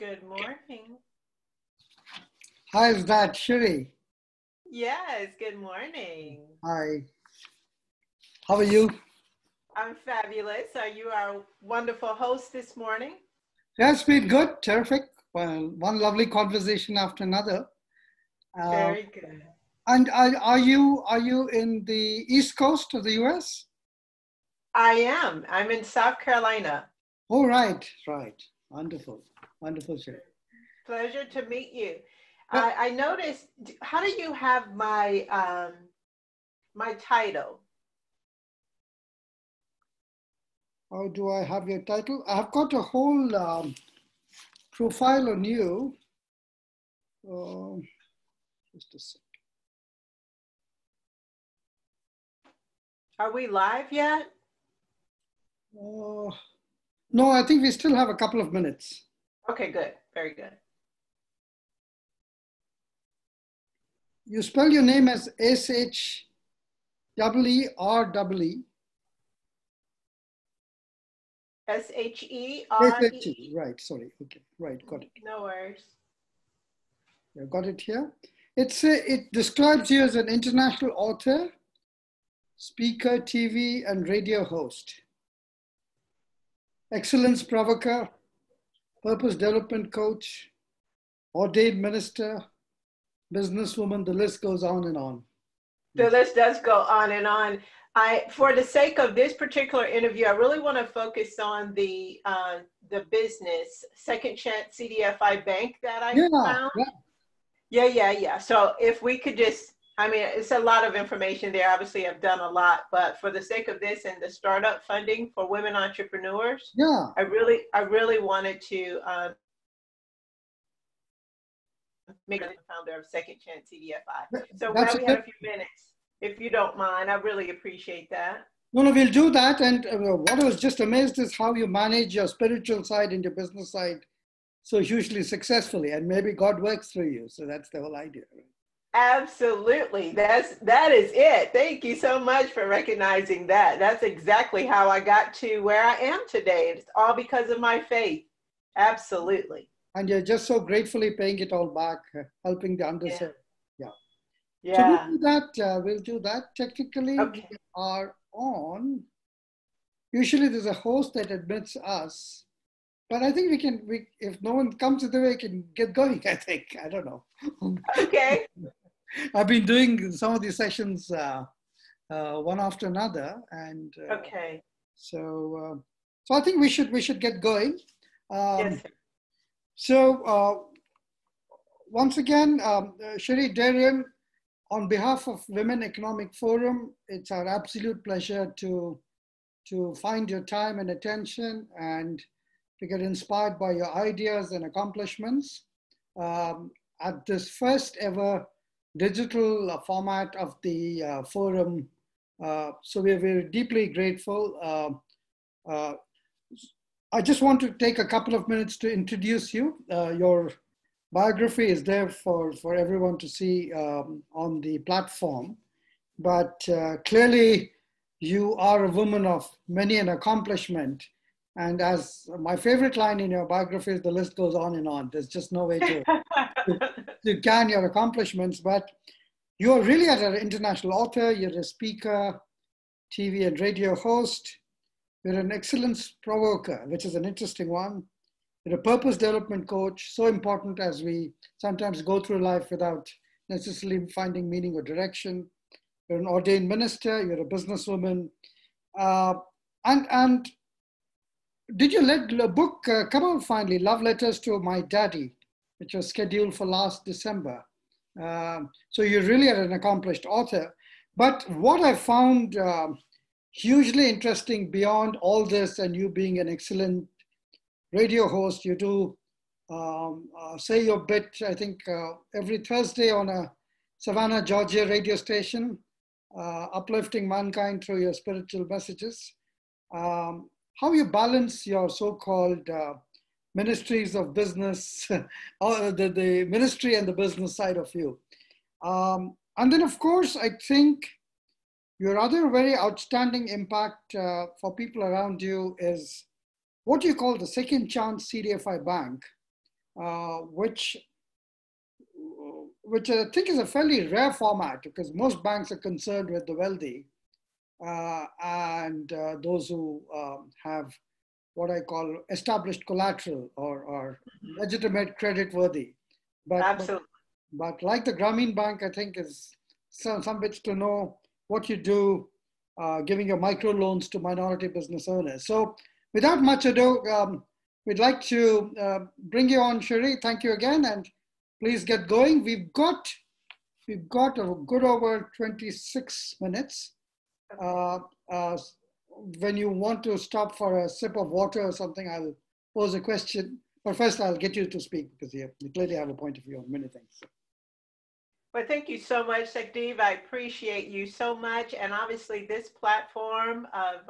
Good morning. Hi, is that Shiri? Yes, good morning. Hi. How are you? I'm fabulous. Are you our wonderful host this morning? Yeah, it's been good, terrific. Well, one lovely conversation after another. Uh, Very good. and are you in the East Coast of the US? I am. I'm in South Carolina. Oh, right, right. Wonderful, wonderful, Shiri. Pleasure to meet you. Yeah. I noticed, how do you have my title? How do I have your title? I've got a whole profile on you. Uh, just a sec. Are we live yet? Uh, no, I think we still have a couple of minutes. Okay, good. Very good. You spell your name as S-H-E-E-R-E-E. S-H-E-R-E. Right, sorry. Okay, right, got it. No worries. Yeah, got it here. It describes you as an international author, speaker, TV, and radio host, excellence provoker, purpose development coach, ordained minister, businesswoman. The list goes on and on. The list does go on and on. For the sake of this particular interview, I really want to focus on the business Second Chance CDFI Bank that I Yeah, found. yeah. Yeah. So if we could just, I mean, it's a lot of information there. Obviously, I've done a lot, but for the sake of this and the startup funding for women entrepreneurs, Yeah. I really wanted to make a founder of Second Chance CDFI. So That's while a we good. have a few minutes, if you don't mind, I really appreciate that. No, no, we'll do that. And what I was just amazed is how you manage your spiritual side and your business side so hugely successfully. And maybe God works through you. So that's the whole idea. Absolutely. That is it. Thank you so much for recognizing that. That's exactly how I got to where I am today. It's all because of my faith. Absolutely. And you're just so gratefully paying it all back, helping the underserved. Yeah. So we'll Yeah. do that. We'll do that. Technically, Okay. we are on. Usually, there's a host that admits us, but I think we can. If no one comes to the way, we can get going. I think. I don't know. Okay. I've been doing some of these sessions one after another, and Okay. so I think we should get going. Yes, sir. So once again, Shiri Darian, on behalf of Women Economic Forum, it's our absolute pleasure to find your time and attention and to get inspired by your ideas and accomplishments at this first ever digital format of the forum. So we're deeply grateful. I just want to take a couple of minutes to introduce you. Your biography is there for everyone to see on the platform, but clearly you are a woman of many an accomplishment. And as my favorite line in your biography is, the list goes on and on. There's just no way to can your accomplishments, but you're really an international author, you're a speaker, TV and radio host, you're an excellence provoker, which is an interesting one. You're a purpose development coach, so important as we sometimes go through life without necessarily finding meaning or direction. You're an ordained minister, you're a businesswoman. And did you let the book come out finally, Love Letters to My Daddy, which was scheduled for last December. So you really are an accomplished author. But what I found hugely interesting beyond all this, and you being an excellent radio host, you do say your bit, I think, every Thursday on a Savannah, Georgia radio station, uplifting mankind through your spiritual messages. How you balance your so-called ministries of business, or the ministry and the business side of you. And then, of course, I think your other very outstanding impact for people around you is what you call the Second Chance CDFI Bank, which I think is a fairly rare format because most banks are concerned with the wealthy and those who have what I call established collateral or legitimate credit worthy. Absolutely. But like the Grameen Bank, I think is some bits to know what you do, giving your micro loans to minority business owners. So without much ado, we'd like to bring you on, Shri. Thank you again, and please get going. We've got a good over 26 minutes. When you want to stop for a sip of water or something, I'll pose a question. But first, I'll get you to speak because you clearly have a point of view on many things. So. Well, thank you so much, Sakdev. I appreciate you so much. And obviously this platform of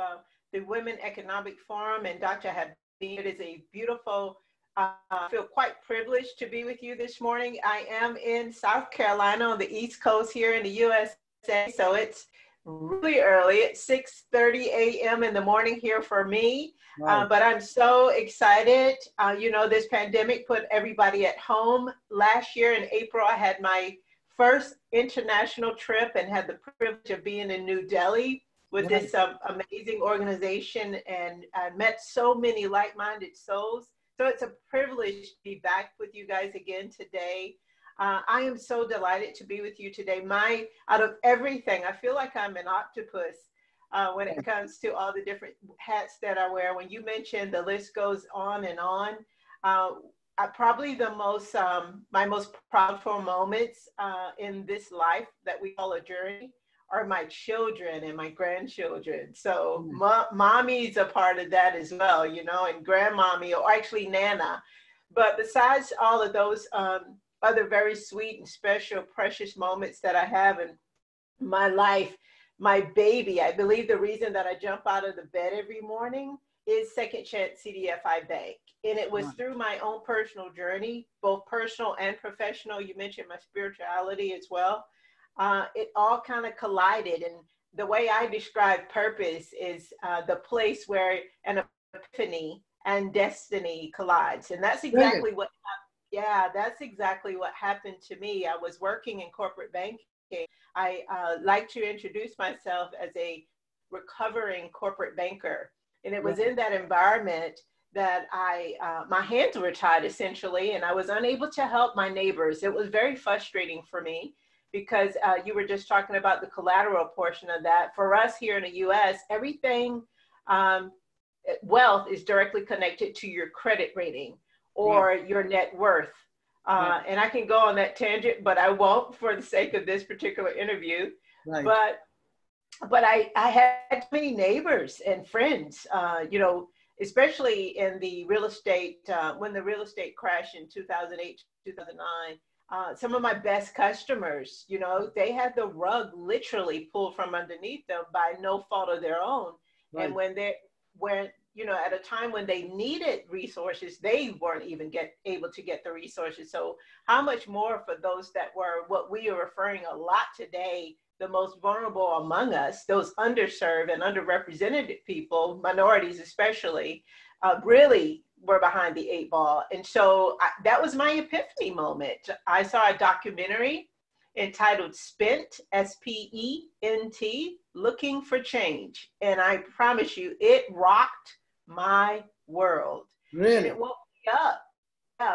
the Women Economic Forum and Dr. Habib, it is a beautiful, I feel quite privileged to be with you this morning. I am in South Carolina on the East Coast here in the USA. So it's really early. It's 6:30 a.m. in the morning here for me. Wow. But I'm so excited. You know, this pandemic put everybody at home. Last year in April, I had my first international trip and had the privilege of being in New Delhi with this amazing organization, and I met so many like-minded souls. So it's a privilege to be back with you guys again today. I am so delighted to be with you today. Out of everything, I feel like I'm an octopus when it comes to all the different hats that I wear. When you mentioned, the list goes on and on. Probably the most, my most proudful moments in this life that we call a journey are my children and my grandchildren. So mommy's a part of that as well, you know, and grandmommy, or actually Nana. But besides all of those other very sweet and special, precious moments that I have in my life, my baby, I believe the reason that I jump out of the bed every morning is Second Chance CDFI Bank. And it was through my own personal journey, both personal and professional. You mentioned my spirituality as well. It all kind of collided. And the way I describe purpose is the place where an epiphany and destiny collides. And that's exactly what happened. That's exactly what happened to me. I was working in corporate banking. I like to introduce myself as a recovering corporate banker. And it was in that environment that my hands were tied essentially, and I was unable to help my neighbors. It was very frustrating for me because you were just talking about the collateral portion of that. For us here in the US, everything, wealth is directly connected to your credit rating or your net worth. And I can go on that tangent, but I won't for the sake of this particular interview. But I had many neighbors and friends, you know, especially in the real estate, when the real estate crashed in 2008, 2009, some of my best customers, you know, they had the rug literally pulled from underneath them by no fault of their own. And when you know, at a time when they needed resources, they weren't even able to get the resources. So how much more for those that were what we are referring a lot today, the most vulnerable among us, those underserved and underrepresented people, minorities especially, really were behind the 8 ball. And so that was my epiphany moment. I saw a documentary entitled Spent, S-P-E-N-T, Looking for Change. And I promise you, it rocked my world. Really? And it woke me up.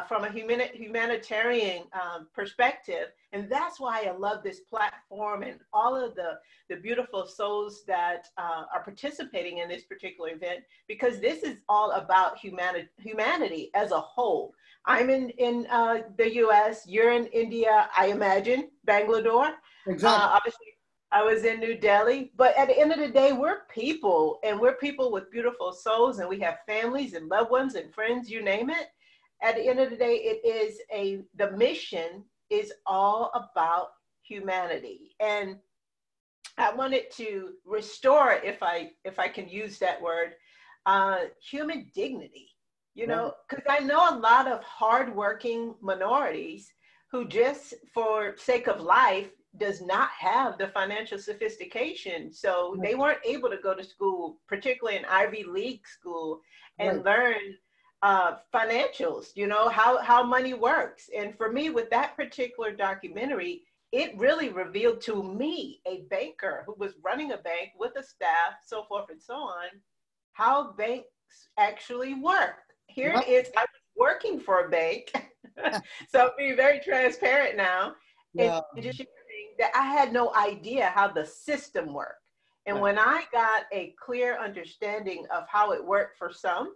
From a humanitarian perspective. And that's why I love this platform and all of the beautiful souls that are participating in this particular event, because this is all about humanity as a whole. I'm in the US, you're in India, I imagine, Bangalore. Exactly. Obviously, I was in New Delhi, but at the end of the day, we're people, and we're people with beautiful souls, and we have families and loved ones and friends, you name it. At the end of the day, the mission is all about humanity. And I wanted to restore, if I can use that word, human dignity, you know, because I know a lot of hardworking minorities who just for sake of life does not have the financial sophistication. So they weren't able to go to school, particularly an Ivy League school, and learn financials, you know, how money works. And for me, with that particular documentary, it really revealed to me, a banker who was running a bank with a staff, so forth and so on, how banks actually work. Here it is, I was working for a bank. So I'm being very transparent now, and Yeah. just sharing that I had no idea how the system worked. And Right. when I got a clear understanding of how it worked for some,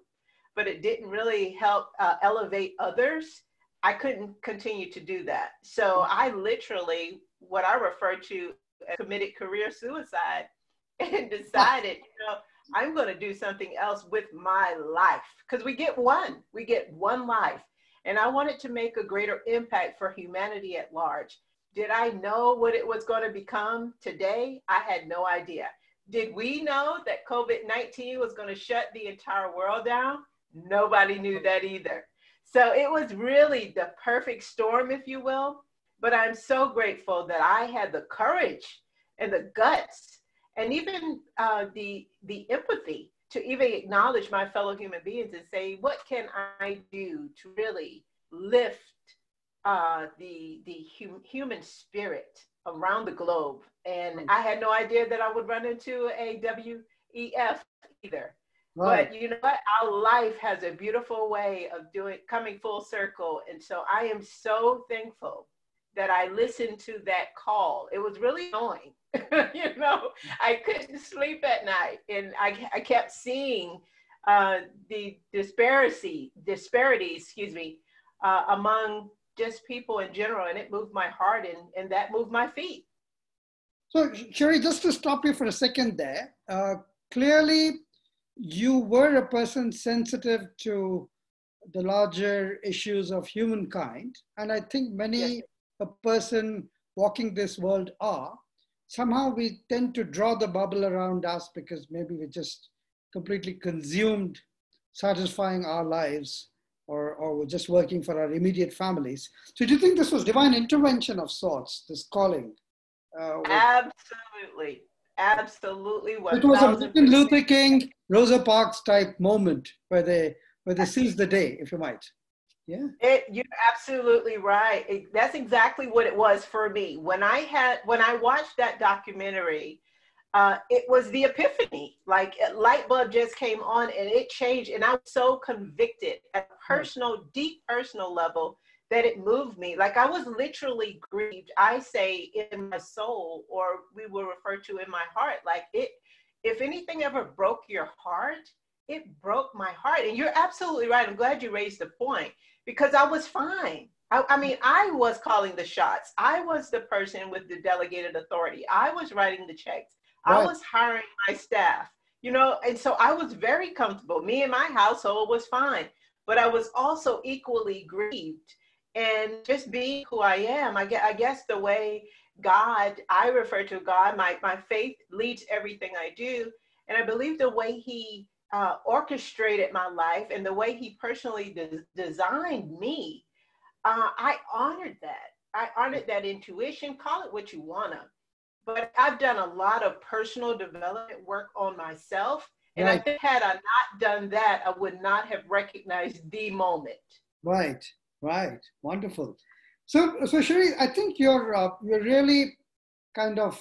but it didn't really help elevate others, I couldn't continue to do that. So I literally, what I refer to as committed career suicide, and decided, you know, I'm going to do something else with my life, because we get one life. And I wanted to make a greater impact for humanity at large. Did I know what it was going to become today? I had no idea. Did we know that COVID-19 was going to shut the entire world down? Nobody knew that either. So it was really the perfect storm, if you will. But I'm so grateful that I had the courage and the guts, and even the empathy to even acknowledge my fellow human beings and say, what can I do to really lift the human spirit around the globe? And I had no idea that I would run into a WEF either. Right. But you know what? Our life has a beautiful way of coming full circle. And so I am so thankful that I listened to that call. It was really annoying. You know, I couldn't sleep at night, and I kept seeing the disparity, excuse me, among just people in general, and it moved my heart, and that moved my feet. So, Sherry, just to stop you for a second there, clearly you were a person sensitive to the larger issues of humankind, and I think many Yes. a person walking this world are. Somehow we tend to draw the bubble around us because maybe we just completely consumed satisfying our lives, or we're just working for our immediate families. So do you think this was divine intervention of sorts, this calling? Absolutely. Absolutely. It was a Martin 1000%. Luther King, Rosa Parks type moment where they seized the day, if you might. Yeah. You're absolutely right. That's exactly what it was for me. When I watched that documentary, it was the epiphany. Like a light bulb just came on and it changed. And I was so convicted at a personal, deep personal level that it moved me. Like I was literally grieved. I say in my soul, or we will refer to in my heart, like if anything ever broke your heart, it broke my heart. And you're absolutely right. I'm glad you raised the point, because I was fine. I mean, I was calling the shots. I was the person with the delegated authority. I was writing the checks. I Right. was hiring my staff, you know, and so I was very comfortable. Me and my household was fine, but I was also equally grieved. And just being who I am, I guess the way I refer to God, my faith leads everything I do. And I believe the way he orchestrated my life and the way he personally designed me, I honored that. I honored that intuition, call it what you wanna. But I've done a lot of personal development work on myself. And I Right. think had I not done that, I would not have recognized the moment. Right. Right. Wonderful. So Sherry, I think you're really kind of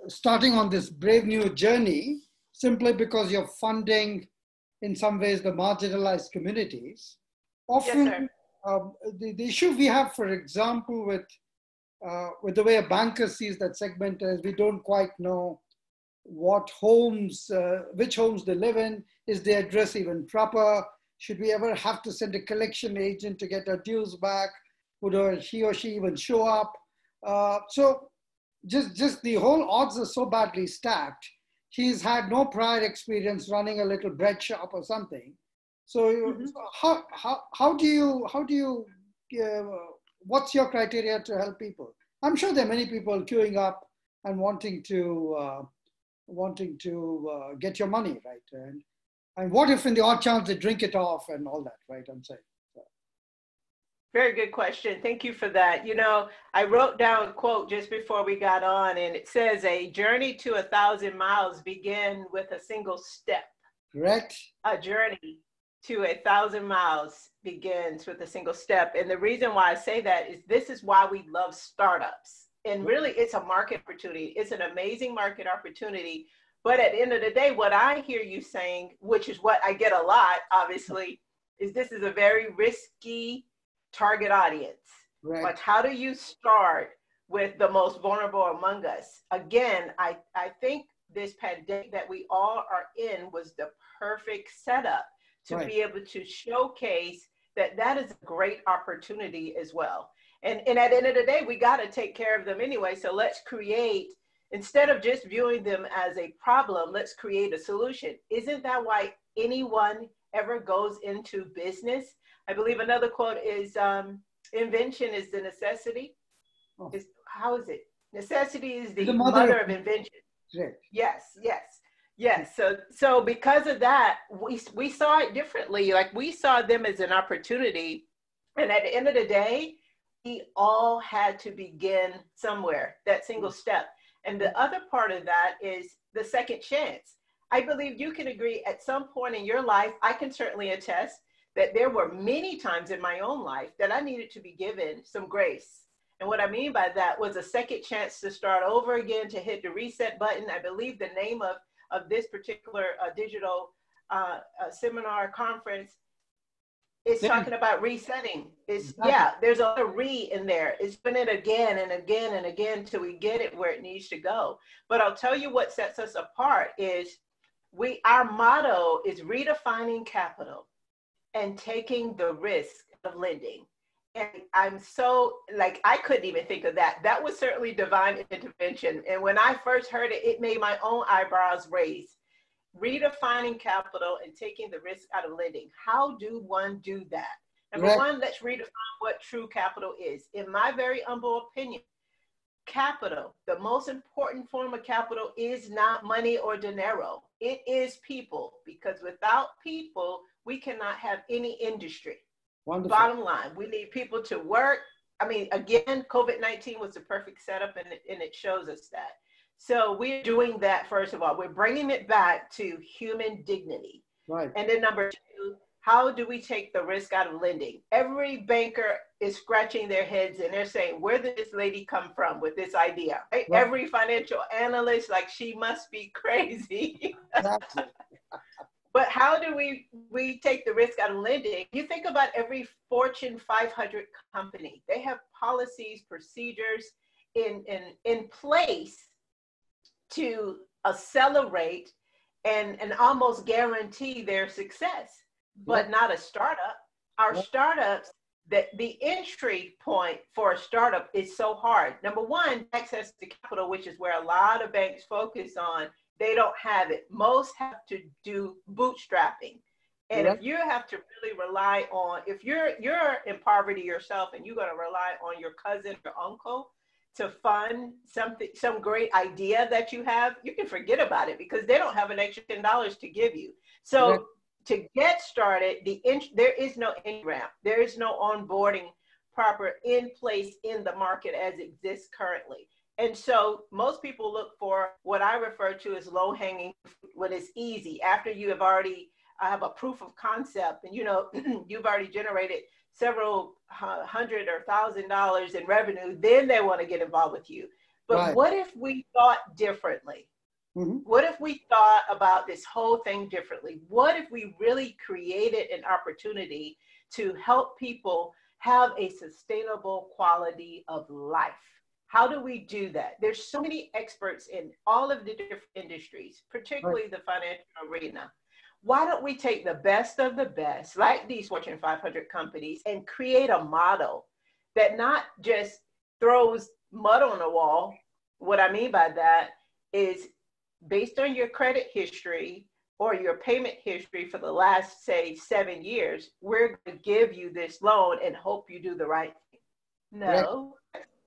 starting on this brave new journey simply because you're funding, in some ways, the marginalized communities. Yes, sir. Often, the issue we have, for example, with the way a banker sees that segment is we don't quite know what homes, which homes they live in. Is the address even proper? Should we ever have to send a collection agent to get our dues back? Would he or she even show up? So just the whole odds are so badly stacked. He's had no prior experience running a little bread shop or something. So how do you what's your criteria to help people? I'm sure there are many people queuing up and wanting to get your money, right? And what if in the odd chance they drink it off and all that, right? I'm saying. So. Very good question. Thank you for that. You know, I wrote down a quote just before we got on, and it says, "A journey to 1,000 miles begin with a single step." Correct. A journey to 1,000 miles begins with a single step. And the reason why I say that is this is why we love startups. And really, it's a market opportunity. It's an amazing market opportunity. But at the end of the day, what I hear you saying, which is what I get a lot, obviously, is this is a very risky target audience. Right. Like, how do you start with the most vulnerable among us? Again, I think this pandemic that we all are in was the perfect setup to be able to showcase that that is a great opportunity as well. And at the end of the day, we got to take care of them anyway. So let's create, instead of just viewing them as a problem, let's create a solution. Isn't that why anyone ever goes into business? I believe another quote is, invention is the necessity. Oh. How is it? Necessity is the mother of invention. Right. Yes. So because of that, we saw it differently. Like, we saw them as an opportunity. And at the end of the day, we all had to begin somewhere, that single step. And the other part of that is the second chance. I believe you can agree at some point in your life, I can certainly attest that there were many times in my own life that I needed to be given some grace. And what I mean by that was a second chance to start over again, to hit the reset button. I believe the name of this particular digital seminar conference is talking about resetting. It's, there's a re in there. It's been it again and again and again till we get it where it needs to go. But I'll tell you what sets us apart is our motto is redefining capital and taking the risk of lending. And I'm so, like, I couldn't even think of that. That was certainly divine intervention. And when I first heard it, it made my own eyebrows raise. Redefining capital and taking the risk out of lending. How do one do that? Number one, let's redefine what true capital is. In my very humble opinion, capital, the most important form of capital is not money or dinero. It is people, because without people, we cannot have any industry. Wonderful. Bottom line, we need people to work. I mean, again, COVID-19 was the perfect setup, and it shows us that. So we're doing that, first of all. We're bringing it back to human dignity. Right. And then number two, how do we take the risk out of lending? Every banker is scratching their heads and they're saying, where did this lady come from with this idea? Right? Right. Every financial analyst, like, she must be crazy. Exactly. But how do we take the risk out of lending? You think about every Fortune 500 company. They have policies, procedures in place to accelerate and almost guarantee their success, but not a startup. Our startups, the entry point for a startup is so hard. Number one, access to capital, which is where a lot of banks focus on. They don't have it. Most have to do bootstrapping. And if you have to really rely on, if you're in poverty yourself and you're going to rely on your cousin or uncle to fund some great idea that you have, you can forget about it, because they don't have an extra $10 to give you. So to get started, there is no in-ramp. There is no onboarding proper in place in the market as exists currently. And so most people look for what I refer to as low-hanging fruit, when it's easy. After you have already have a proof of concept, and you've already generated several $100 or $1,000 in revenue, then they want to get involved with you. But what if we thought differently? What if we thought about this whole thing differently? What if we really created an opportunity to help people have a sustainable quality of life? How do we do that? There's so many experts in all of the different industries, particularly the financial arena. Why don't we take the best of the best, like these Fortune 500 companies, and create a model that not just throws mud on the wall? What I mean by that is, based on your credit history or your payment history for the last, say, 7 years, we're going to give you this loan and hope you do the right thing. No.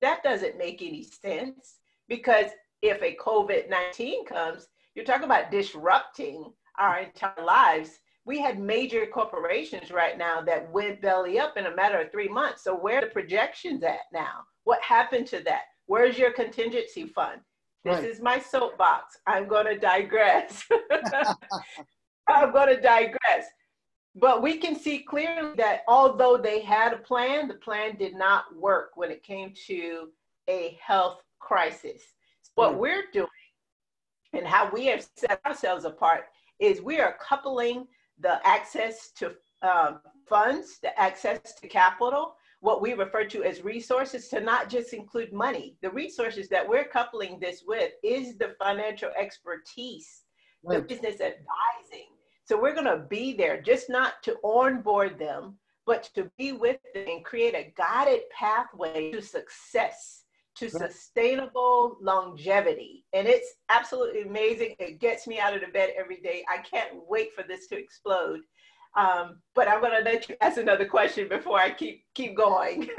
That doesn't make any sense, because if a COVID-19 comes, you're talking about disrupting our entire lives. We had major corporations right now that went belly up in a matter of 3 months. So where are the projections at now? What happened to that? Where's your contingency fund? This is my soapbox. I'm going to digress. I'm going to digress. But we can see clearly that although they had a plan, the plan did not work when it came to a health crisis. What Right. we're doing and how we have set ourselves apart is we are coupling the access to funds, the access to capital, what we refer to as resources, to not just include money. The resources that we're coupling this with is the financial expertise, the Right. business advising. So we're going to be there, just not to onboard them, but to be with them and create a guided pathway to success, to Right. sustainable longevity. And it's absolutely amazing. It gets me out of the bed every day. I can't wait for this to explode. But I'm going to let you ask another question before I keep going.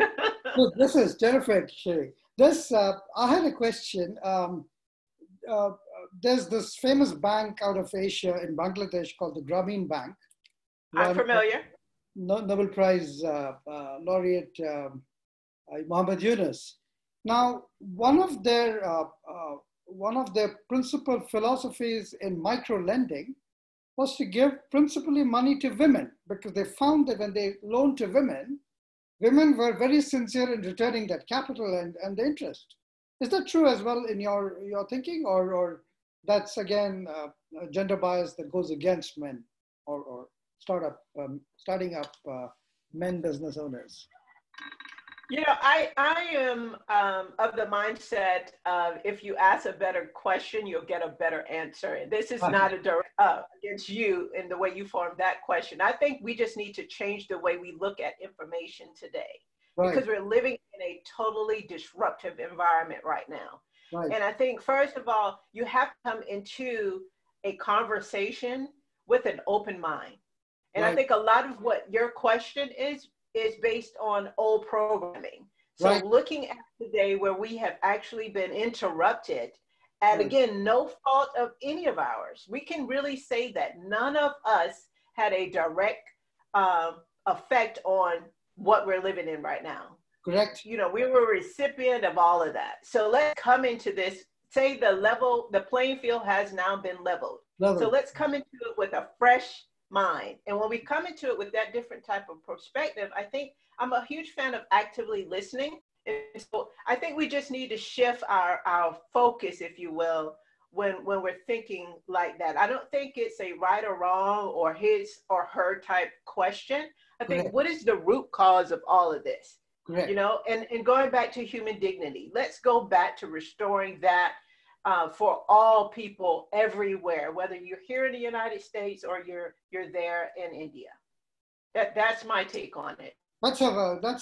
Look, this is terrific, Sherry. This, I had a question. Uh, there's this famous bank out of Asia in Bangladesh called the Grameen Bank, I'm run by familiar. Nobel Prize laureate Muhammad Yunus. Now, one of their principal philosophies in micro lending was to give principally money to women, because they found that when they loaned to women, women were very sincere in returning that capital and the interest. Is that true as well in your thinking, or that's again gender bias that goes against men or starting up men business owners? You know, I am of the mindset of if you ask a better question, you'll get a better answer. And this is not a direct against you in the way you formed that question. I think we just need to change the way we look at information today, Right. because we're living in a totally disruptive environment right now. Right. And I think, first of all, you have to come into a conversation with an open mind. And I Right. think a lot of what your question is based on old programming. So Right. looking at today where we have actually been interrupted, and Right. again, no fault of any of ours, we can really say that none of us had a direct effect on what we're living in right now. Correct. You know, we were a recipient of all of that. So let's come into this, say the playing field has now been leveled. So Level. let's come into it with a fresh mind. And when we come into it with that different type of perspective, I think I'm a huge fan of actively listening. And so I think we just need to shift our focus, if you will, when we're thinking like that. I don't think it's a right or wrong or his or her type question. I think, Correct. what is the root cause of all of this? Correct. You know, and going back to human dignity, let's go back to restoring that for all people everywhere, whether you're here in the United States or you're there in India. That's my take on it. That's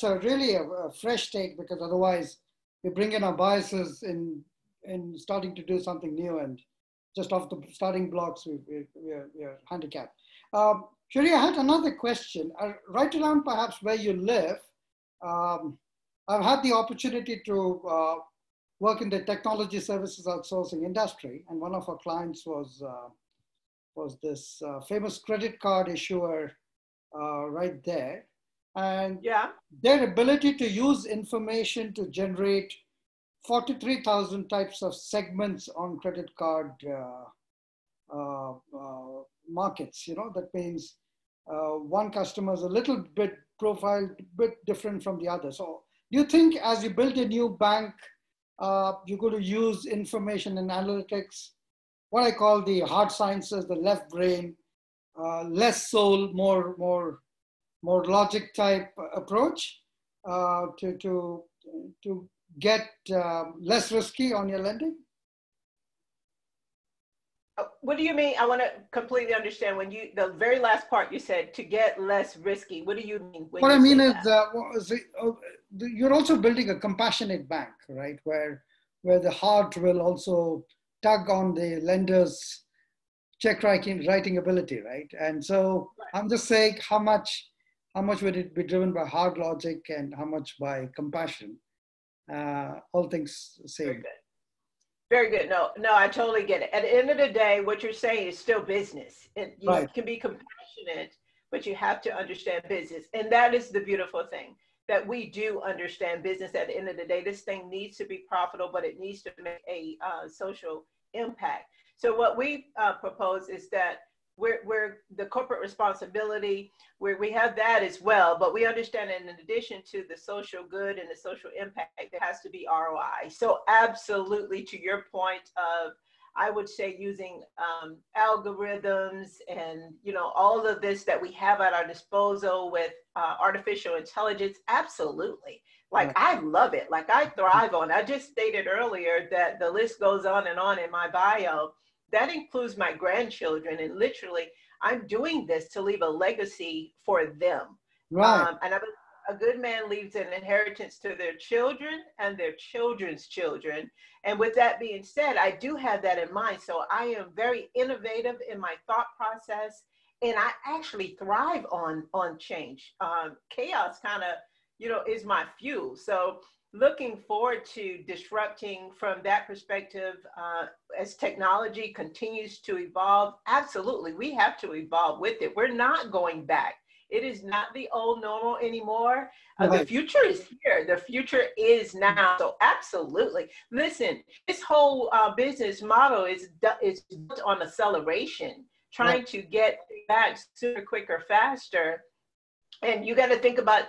a really a fresh take, because otherwise we bring in our biases in starting to do something new, and just off the starting blocks we're handicapped. Shuri, I had another question. Right around perhaps where you live, I've had the opportunity to work in the technology services outsourcing industry, and one of our clients was this famous credit card issuer right there, and Yeah. their ability to use information to generate 43,000 types of segments on credit card markets. You know, that means one customer is a little bit profiled, bit different from the other. So do you think as you build a new bank, you're going to use information and analytics, what I call the hard sciences, the left brain, less soul, more logic type approach to get less risky on your lending? What do you mean? I want to completely understand when the very last part you said, to get less risky. What do you mean when what you I mean say is, that? you're also building a compassionate bank, right? Where the heart will also tug on the lender's check writing ability, right? And so I'm just saying, how much would it be driven by hard logic and how much by compassion? All things same. Very good. Very good. No, I totally get it. At the end of the day, what you're saying is still business. And you can be compassionate, but you have to understand business. And that is the beautiful thing, that we do understand business. At the end of the day, this thing needs to be profitable, but it needs to make a social impact. So what we propose is that we're the corporate responsibility, we have that as well, but we understand that in addition to the social good and the social impact, there has to be ROI. So absolutely, to your point of, I would say, using algorithms and, you know, all of this that we have at our disposal with artificial intelligence, absolutely. Like, I love it. Like, I thrive on it. I just stated earlier that the list goes on in my bio. That includes my grandchildren, and literally, I'm doing this to leave a legacy for them. Right. And a good man leaves an inheritance to their children and their children's children. And with that being said, I do have that in mind. So I am very innovative in my thought process, and I actually thrive on change. Chaos kind of, you know, is my fuel. So looking forward to disrupting from that perspective as technology continues to evolve. Absolutely, we have to evolve with it. We're not going back. It is not the old normal anymore. The future is here. The future is now. So absolutely. Listen, this whole business model is built on acceleration, trying to get back sooner, quicker, faster. And you got to think about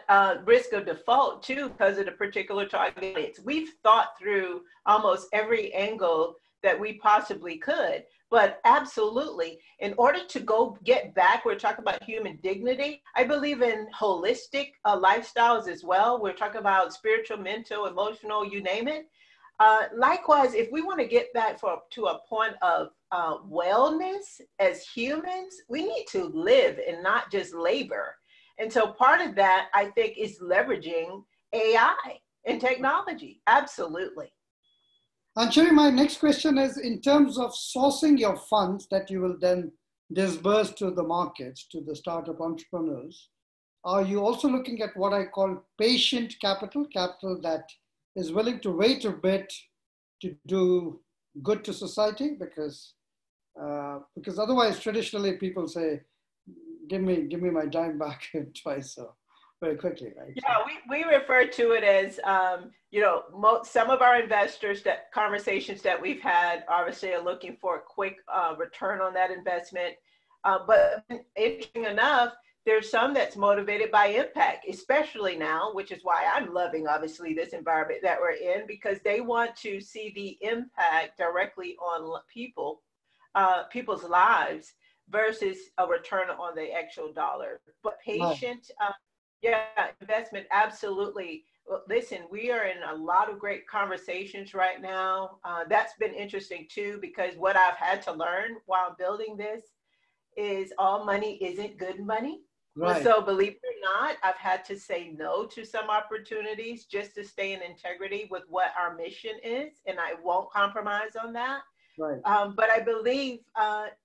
risk of default too, because of the particular target audience. We've thought through almost every angle that we possibly could. But absolutely, in order to go get back, we're talking about human dignity. I believe in holistic lifestyles as well. We're talking about spiritual, mental, emotional, you name it. Likewise, if we want to get back to a point of wellness as humans, we need to live and not just labor. And so part of that, I think, is leveraging AI and technology. Absolutely. And Sherry, my next question is, in terms of sourcing your funds that you will then disburse to the markets, to the startup entrepreneurs, are you also looking at what I call patient capital, capital that is willing to wait a bit to do good to society? Because otherwise, traditionally, people say, give me my dime back twice, so very quickly, right? Yeah, we refer to it as, you know, some of our investors, that conversations that we've had obviously are looking for a quick return on that investment. But interesting enough, there's some that's motivated by impact, especially now, which is why I'm loving, obviously, this environment that we're in, because they want to see the impact directly on people's lives versus a return on the actual dollar. But patient, investment, absolutely. Well, listen, we are in a lot of great conversations right now. That's been interesting too, because what I've had to learn while building this is all money isn't good money. Right. So believe it or not, I've had to say no to some opportunities just to stay in integrity with what our mission is, and I won't compromise on that. Right. But I believe,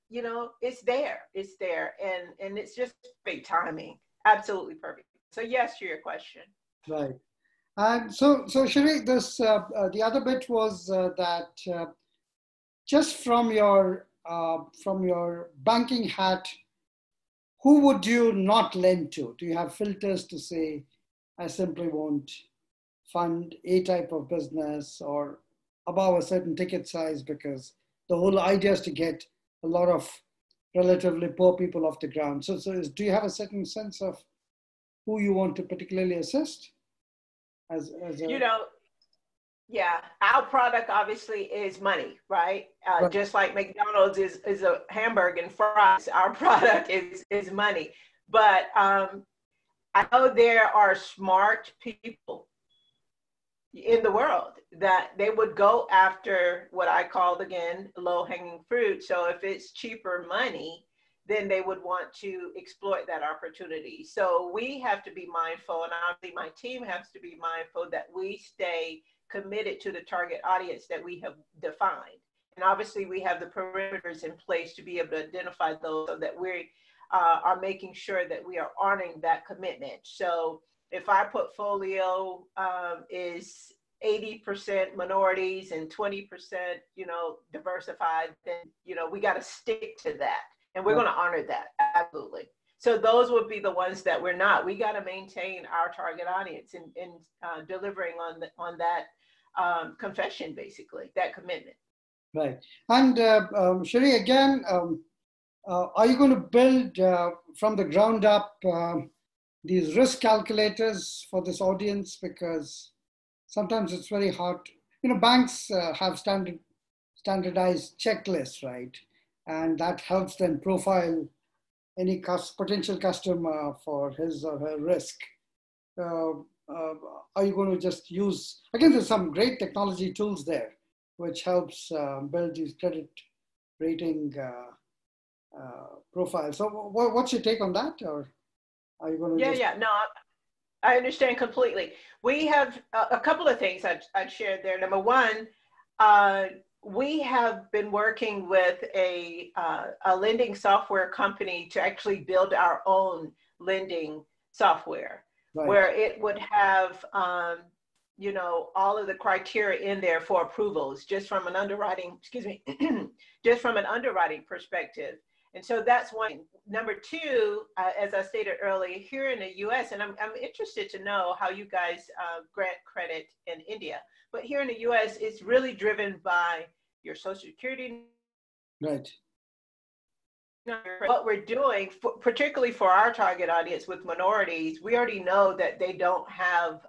you know, it's there, and it's just big timing. Absolutely perfect. So yes to your question. Right. And so Sherry, this the other bit was that just from your banking hat, who would you not lend to? Do you have filters to say, I simply won't fund a type of business or above a certain ticket size, because the whole idea is to get a lot of relatively poor people off the ground. So do you have a certain sense of who you want to particularly assist? As a... You know, yeah, our product obviously is money, right? Right. Just like McDonald's is a hamburger and fries, our product is money. But I know there are smart people in the world that they would go after what I called, again, low-hanging fruit. So if it's cheaper money, then they would want to exploit that opportunity. So we have to be mindful, and obviously my team has to be mindful that we stay committed to the target audience that we have defined. And obviously we have the perimeters in place to be able to identify those, so that we are making sure that we are honoring that commitment. So if our portfolio is 80% minorities and 20%, you know, diversified, then, you know, we got to stick to that. And we're going to honor that. Absolutely. So those would be the ones that we're not. We got to maintain our target audience and delivering on that confession, basically, that commitment. Right. And Sherry, again, Are you going to build from the ground up these risk calculators for this audience? Because sometimes it's very hard. You know, banks have standardized checklists, right? And that helps them profile any potential customer for his or her risk. Uh, are you going to just use, again, there's some great technology tools there, which helps build these credit rating profiles. So what's your take on that? Or are you going to just... Yeah, no, I understand completely. We have a couple of things I'd share there. Number one, we have been working with a lending software company to actually build our own lending software, right, where it would have, you know, all of the criteria in there for approvals, just from an underwriting, excuse me, just from an underwriting perspective. And so that's one. Number two, as I stated earlier, here in the US, and I'm interested to know how you guys grant credit in India, but here in the US, it's really driven by your Social Security. Right. What we're doing, particularly for our target audience with minorities, we already know that they don't have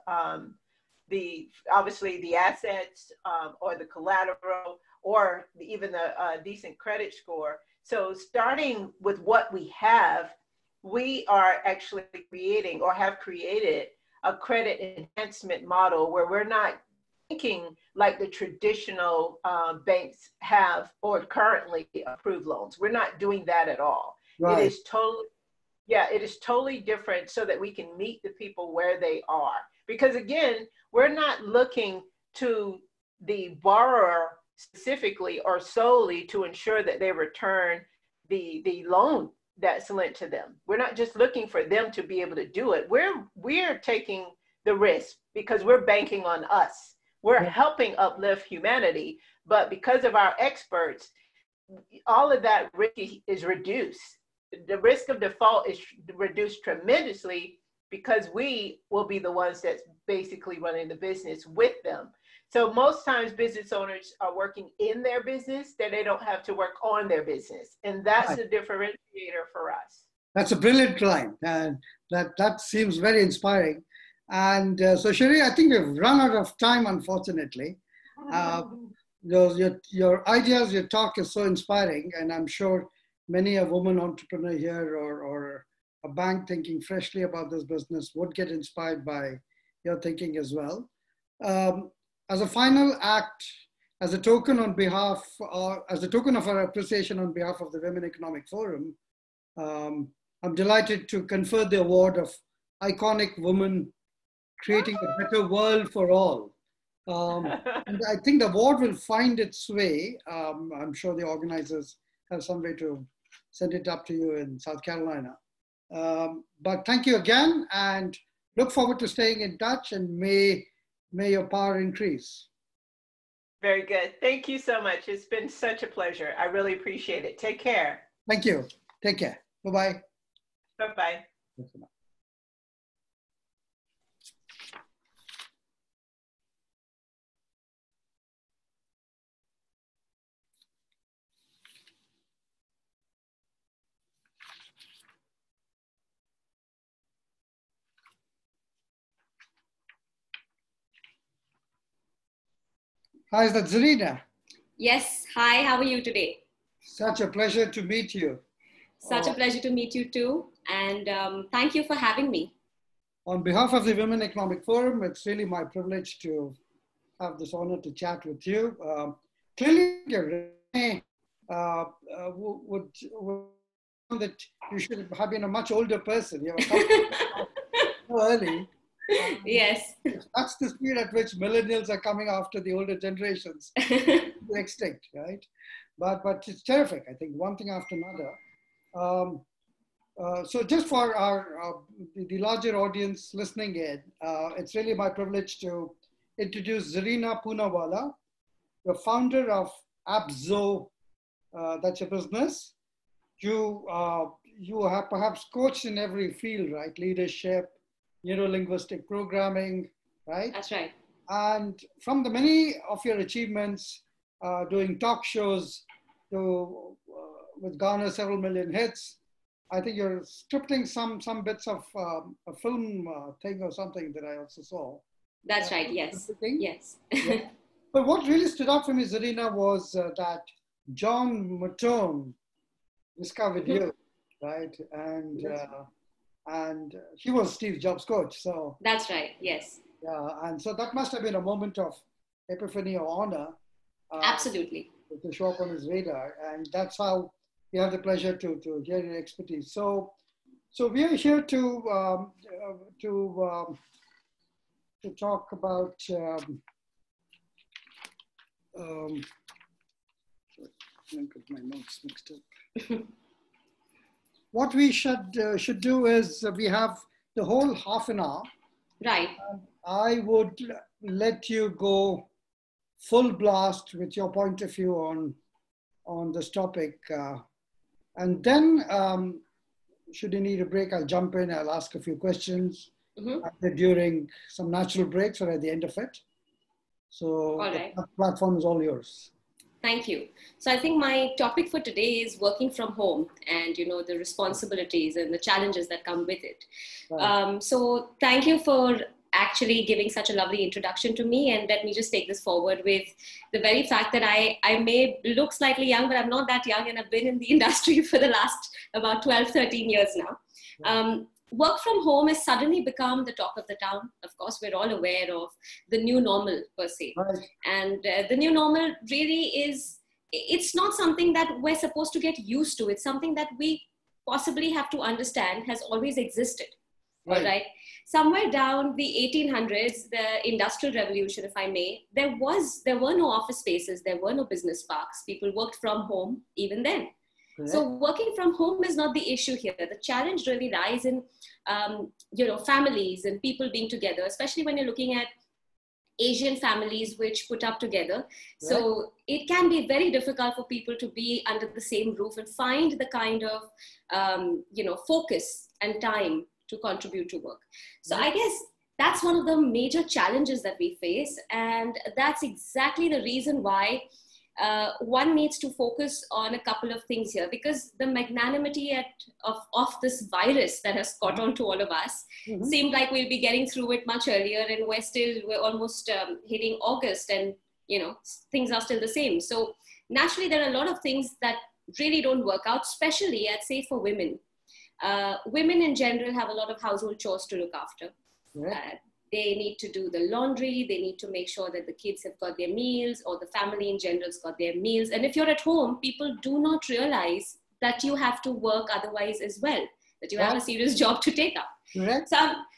obviously the assets or the collateral or even the decent credit score. So starting with what we have, we are actually creating or have created a credit enhancement model where we're not thinking like the traditional banks have or currently approved loans. We're not doing that at all. Right. It is totally different so that we can meet the people where they are. Because again, we're not looking to the borrower specifically or solely to ensure that they return the loan that's lent to them. We're not just looking for them to be able to do it. We're taking the risk because we're banking on us. We're helping uplift humanity, but because of our experts, all of that risk is reduced. The risk of default is reduced tremendously because we will be the ones that's basically running the business with them. So most times business owners are working in their business, that they don't have to work on their business. And that's the differentiator for us. That's a brilliant line. And that seems very inspiring. And so Sherry, I think we've run out of time, unfortunately. Your ideas, your talk is so inspiring. And I'm sure many a woman entrepreneur here or a bank thinking freshly about this business would get inspired by your thinking as well. As a final act, as a token of our appreciation on behalf of the Women Economic Forum, I'm delighted to confer the award of Iconic Woman Creating a Better World for All. And I think the award will find its way. I'm sure the organizers have some way to send it up to you in South Carolina. But thank you again and look forward to staying in touch, and may your power increase. Very good. Thank you so much. It's been such a pleasure. I really appreciate it. Take care. Thank you. Take care. Bye-bye. Bye-bye. Hi, is that Zarina? Yes. Hi, how are you today? Such a pleasure to meet you. Such a pleasure to meet you too. And thank you for having me. On behalf of the Women Economic Forum, it's really my privilege to have this honor to chat with you. Clearly, would that you should have been a much older person. You were so early. Yes. That's the speed at which millennials are coming after the older generations. Extinct, right? But it's terrific. I think one thing after another. So just for the larger audience listening in, it's really my privilege to introduce Zarina Poonawalla, the founder of Abzo. That's your business. You have perhaps coached in every field, right? Leadership, neuro-linguistic programming, right? That's right. And from the many of your achievements, doing talk shows, to which garnered several million hits. I think you're scripting some bits of a film thing or something that I also saw. That's right. Yes. Yes. Yeah. But what really stood out for me, Zarina, was that John Matone discovered you, right? And he was Steve Jobs' coach. So that's right. Yes. yeah, and so that must have been a moment of epiphany or honor. Absolutely. To show up on his radar, and that's how we have the pleasure to hear your expertise. So we are here to talk about. I got my notes mixed up. What we should do is we have the whole half an hour. Right. I would let you go full blast with your point of view on this topic, and then should you need a break, I'll jump in. I'll ask a few questions during some natural breaks or at the end of it. So all right. The platform is all yours. Thank you. So I think my topic for today is working from home and, you know, the responsibilities and the challenges that come with it. Right. So thank you for actually giving such a lovely introduction to me. And let me just take this forward with the very fact that I may look slightly young, but I'm not that young. And I've been in the industry for the last about 12, 13 years now. Yeah. Work from home has suddenly become the talk of the town. Of course, we're all aware of the new normal per se. Right. And the new normal really is, it's not something that we're supposed to get used to. It's something that we possibly have to understand has always existed. Right. All right. Somewhere down the 1800s, the Industrial Revolution, if I may, there were no office spaces. There were no business parks. People worked from home even then. Correct. So working from home is not the issue here. The challenge really lies in, families and people being together, especially when you're looking at Asian families which put up together. Right. So it can be very difficult for people to be under the same roof and find the kind of, focus and time to contribute to work. So right. I guess that's one of the major challenges that we face. And that's exactly the reason why one needs to focus on a couple of things here, because the magnanimity of this virus that has caught on to all of us seemed like we'll be getting through it much earlier, and we're almost hitting August, and things are still the same. So naturally, there are a lot of things that really don't work out, especially I'd say for women. Women in general have a lot of household chores to look after. They need to do the laundry. They need to make sure that the kids have got their meals, or the family in general has got their meals. And if you're at home, people do not realize that you have to work otherwise as well, that you have a serious job to take up. So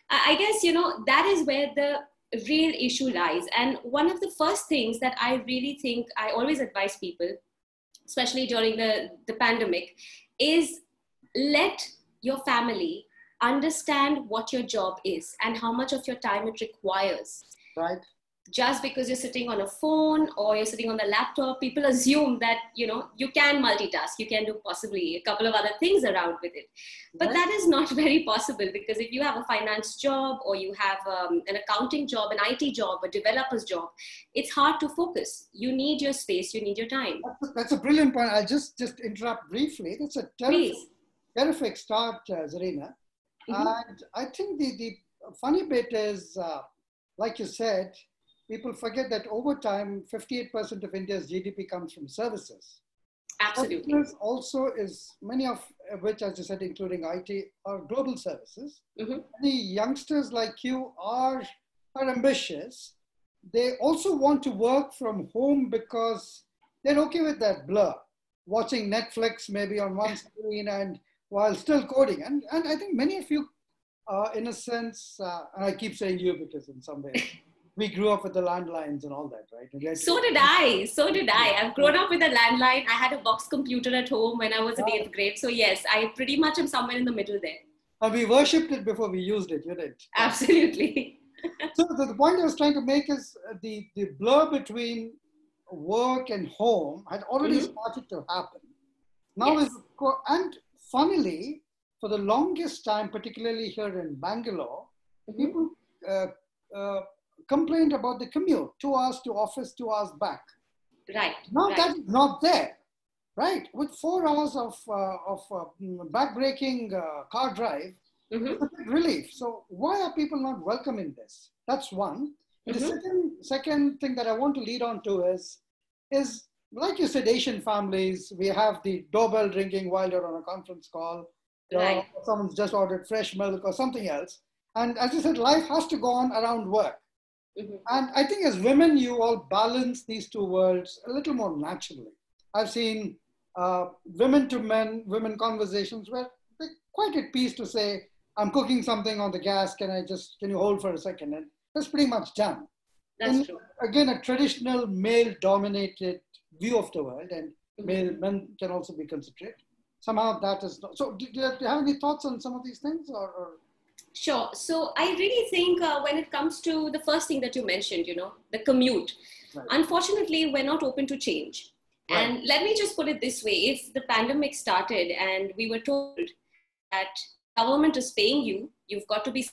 I guess, that is where the real issue lies. And one of the first things that I really think I always advise people, especially during the pandemic, is let your family understand what your job is and how much of your time it requires. Right. Just because you're sitting on a phone or you're sitting on the laptop, people assume that, you can multitask. You can do possibly a couple of other things around with it. But that is not very possible, because if you have a finance job, or you have an accounting job, an IT job, a developer's job, it's hard to focus. You need your space. You need your time. That's a brilliant point. I'll just interrupt briefly. That's a terrific start, Zarina. And I think the funny bit is, like you said, people forget that over time, 58% of India's GDP comes from services. Absolutely. Services also is, many of which, as you said, including IT, are global services. Many youngsters like you are ambitious. They also want to work from home because they're okay with that blur, watching Netflix maybe on one screen and while still coding. And I think many of you, in a sense, and I keep saying you because in some ways, we grew up with the landlines and all that, right? So did I. I've grown up with a landline. I had a box computer at home when I was in 8th grade. So yes, I pretty much am somewhere in the middle there. And we worshipped it before we used it, you did. Absolutely. So the point I was trying to make is the blur between work and home had already started to happen. Now, and funnily, for the longest time, particularly here in Bangalore, people complained about the commute, 2 hours to office, 2 hours back. Right. Now that is not there. right? With 4 hours of back-breaking car drive, it's a big relief. So why are people not welcoming this? That's one. And the second thing that I want to lead on to is like you said, Asian families, we have the doorbell ringing while you're on a conference call. Right. Someone's just ordered fresh milk or something else. And as you said, life has to go on around work. And I think as women, you all balance these two worlds a little more naturally. I've seen women to men, women conversations where they're quite at peace to say, I'm cooking something on the gas, can you hold for a second? And that's pretty much done. That's true. Again, a traditional male-dominated view of the world, and men can also be considerate. Somehow that is not. So do you have any thoughts on some of these things? Or? Sure. So I really think when it comes to the first thing that you mentioned, the commute, unfortunately, we're not open to change. Right. And let me just put it this way. If the pandemic started and we were told that government is paying you, you've got to be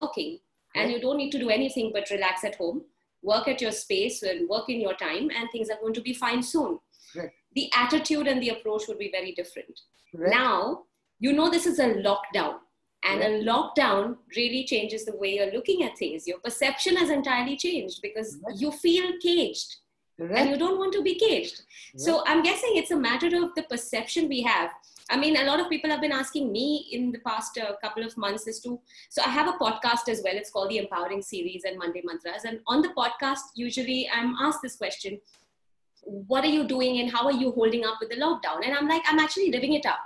working, and you don't need to do anything but relax at home, work at your space and work in your time, and things are going to be fine soon. Right. The attitude and the approach would be very different. Right. Now, this is a lockdown, and a lockdown really changes the way you're looking at things. Your perception has entirely changed because you feel caged. And you don't want to be caged. So I'm guessing it's a matter of the perception we have. I mean, a lot of people have been asking me in the past couple of months so I have a podcast as well. It's called the Empowering Series and Monday Mantras. And on the podcast, usually I'm asked this question, what are you doing and how are you holding up with the lockdown? And I'm like, I'm actually living it up.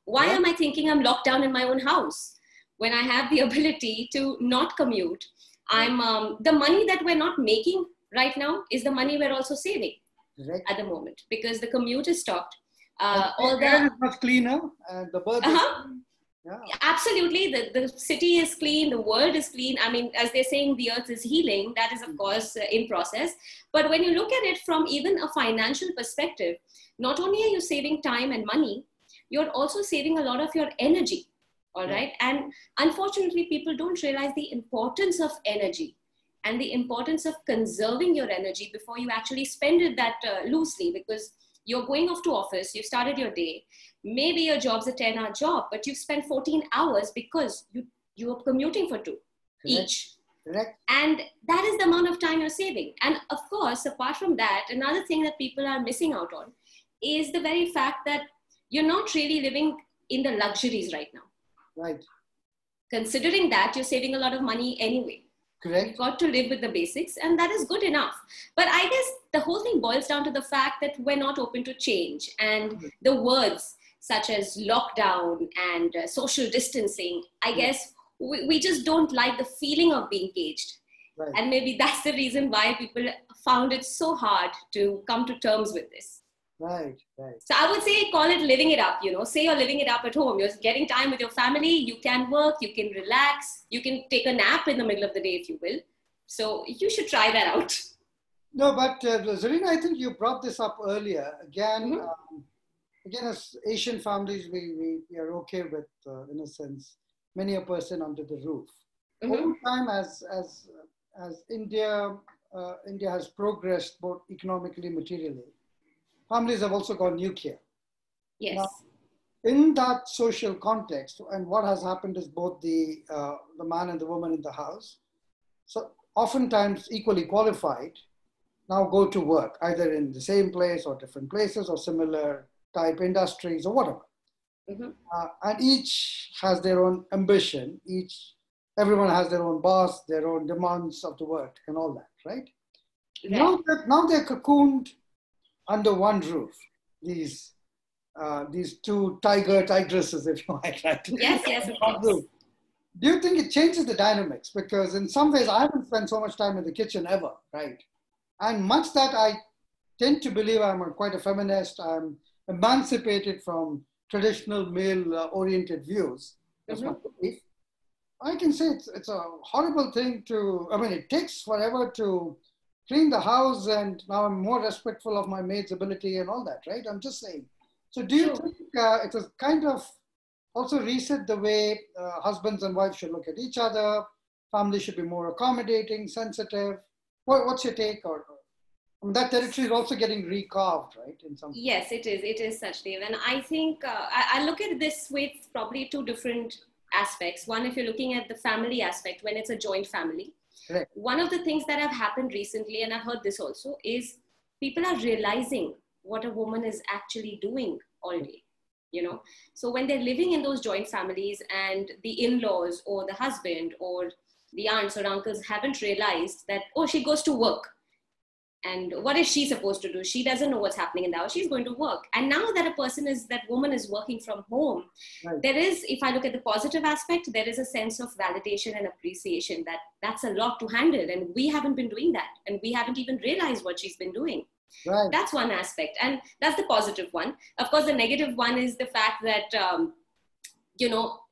Why am I thinking I'm locked down in my own house when I have the ability to not commute? The money that we're not making right now is the money we're also saving at the moment because the commute is stopped. The air is much cleaner and the birds Absolutely. The city is clean. The world is clean. I mean, as they're saying, the earth is healing. That is, of course, in process. But when you look at it from even a financial perspective, not only are you saving time and money, you're also saving a lot of your energy. All right. And unfortunately, people don't realize the importance of energy and the importance of conserving your energy before you actually spend it that loosely, because you're going off to office, you started your day, maybe your job's a 10-hour job, but you've spent 14 hours because you are commuting for 2 each. Correct. And that is the amount of time you're saving. And of course, apart from that, another thing that people are missing out on is the very fact that you're not really living in the luxuries right now. Right. Considering that, you're saving a lot of money anyway. Correct. You've got to live with the basics, and that is good enough. But I guess the whole thing boils down to the fact that we're not open to change. And the words such as lockdown and social distancing, I guess we just don't like the feeling of being caged. Right. And maybe that's the reason why people found it so hard to come to terms with this. Right, right. So I would say call it living it up, say you're living it up at home. You're getting time with your family. You can work, you can relax, you can take a nap in the middle of the day if you will. So you should try that out. No, but Zarina, I think you brought this up earlier. Again, as Asian families, we are okay with, in a sense, many a person under the roof. Over time, as India has progressed both economically and materially, families have also gone nuclear. Yes. Now, in that social context, and what has happened is both the man and the woman in the house, so oftentimes equally qualified, now go to work, either in the same place or different places or similar type industries or whatever. And each has their own ambition. Everyone has their own boss, their own demands of the work and all that, right? Now they're cocooned under one roof, these two tigresses, if you like, right? Yes, of course. Do you think it changes the dynamics? Because in some ways, I haven't spent so much time in the kitchen ever, right? And much that I tend to believe I'm quite a feminist, I'm emancipated from traditional male-oriented views. That's my belief. I can say it's a horrible thing it takes forever to clean the house, and now I'm more respectful of my maid's ability and all that, right? I'm just saying. So do you think it has kind of also reset the way husbands and wives should look at each other? Families should be more accommodating, sensitive. What's your take? And that territory is also getting recarved, right? In some. Yes, it is. It is, Sachdev. And I think I look at this with probably two different aspects. One, if you're looking at the family aspect, when it's a joint family, Correct. one of the things that have happened recently, and I've heard this also, is people are realizing what a woman is actually doing all day. You know, so when they're living in those joint families and the in-laws or the husband or the aunts or uncles haven't realized that, oh, she goes to work. And what is she supposed to do? She doesn't know what's happening in the house. She's going to work. And now that that woman is working from home, Right. there is, if I look at the positive aspect, there is a sense of validation and appreciation that that's a lot to handle. And we haven't been doing that. And we haven't even realized what she's been doing. Right. That's one aspect. And that's the positive one. Of course, the negative one is the fact that,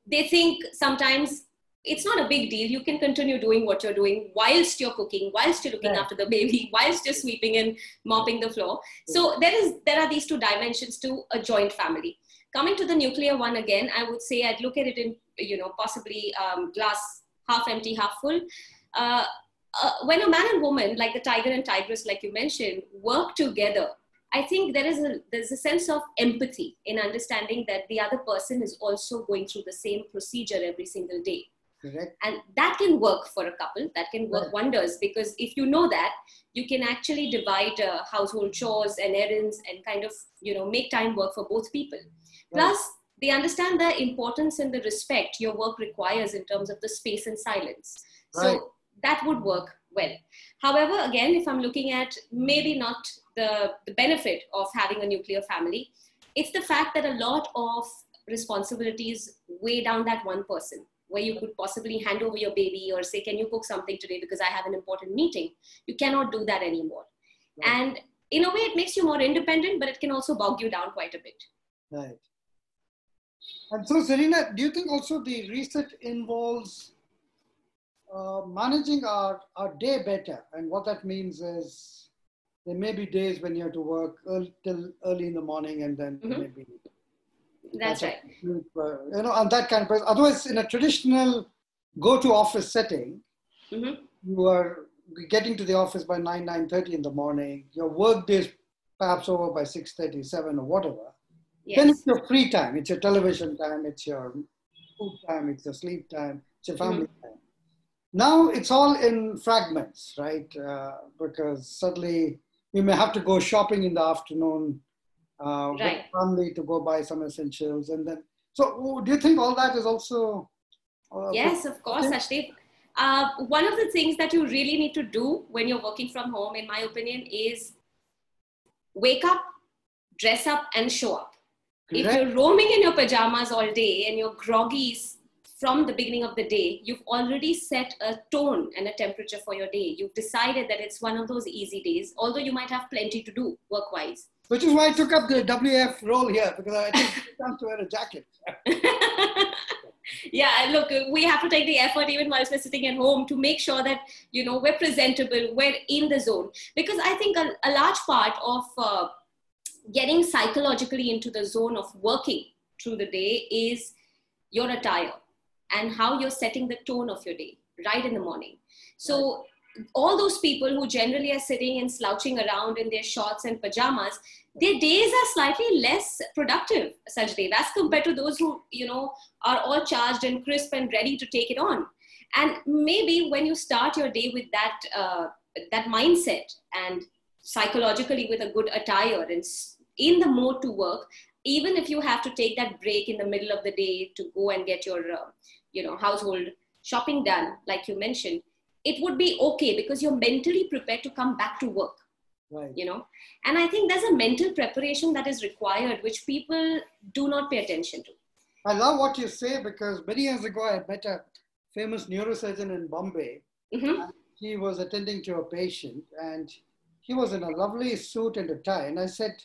they think sometimes it's not a big deal. You can continue doing what you're doing whilst you're cooking, whilst you're looking after the baby, whilst you're sweeping and mopping the floor. So there are these two dimensions to a joint family. Coming to the nuclear one again, I would say I'd look at it in, possibly glass half empty, half full. When a man and woman, like the tiger and tigress, like you mentioned, work together, I think there's a sense of empathy in understanding that the other person is also going through the same procedure every single day. Correct. And that can work for a couple, that can work wonders, because if you know that, you can actually divide household chores and errands and kind of, make time work for both people. Right. Plus, they understand the importance and the respect your work requires in terms of the space and silence. Right. So that would work well. However, again, if I'm looking at maybe not the benefit of having a nuclear family, it's the fact that a lot of responsibilities weigh down that one person, where you could possibly hand over your baby or say, can you cook something today because I have an important meeting? You cannot do that anymore. Right. And in a way, it makes you more independent, but it can also bog you down quite a bit. Right. And so, Serena, do you think also the reset involves managing our day better? And what that means is there may be days when you have to work till early in the morning and then maybe... That's right. And that kind of person. Otherwise, in a traditional go-to office setting, you are getting to the office by 9:30 in the morning. Your work day is perhaps over by 6:30, 7 or whatever. Yes. Then it's your free time. It's your television time. It's your food time. It's your sleep time. It's your family time. Now it's all in fragments, right? Because suddenly you may have to go shopping in the afternoon. With family to go buy some essentials, and then. So, do you think all that is also? Yes, of course, Ashdev. One of the things that you really need to do when you're working from home, in my opinion, is wake up, dress up, and show up. Correct. If you're roaming in your pajamas all day and you're groggy from the beginning of the day, you've already set a tone and a temperature for your day. You've decided that it's one of those easy days, although you might have plenty to do work-wise. Which is why I took up the WEF role here, because I think it's time to wear a jacket. Yeah, look, we have to take the effort even whilst we're sitting at home to make sure that, we're presentable, we're in the zone. Because I think a large part of getting psychologically into the zone of working through the day is your attire and how you're setting the tone of your day right in the morning. So all those people who generally are sitting and slouching around in their shorts and pajamas, their days are slightly less productive, Sajdev, as compared to those who, are all charged and crisp and ready to take it on. And maybe when you start your day with that mindset and psychologically with a good attire and in the mode to work, even if you have to take that break in the middle of the day to go and get your, household shopping done, like you mentioned, it would be okay because you're mentally prepared to come back to work, right. And I think there's a mental preparation that is required, which people do not pay attention to. I love what you say, because many years ago, I met a famous neurosurgeon in Bombay. And he was attending to a patient and he was in a lovely suit and a tie. And I said,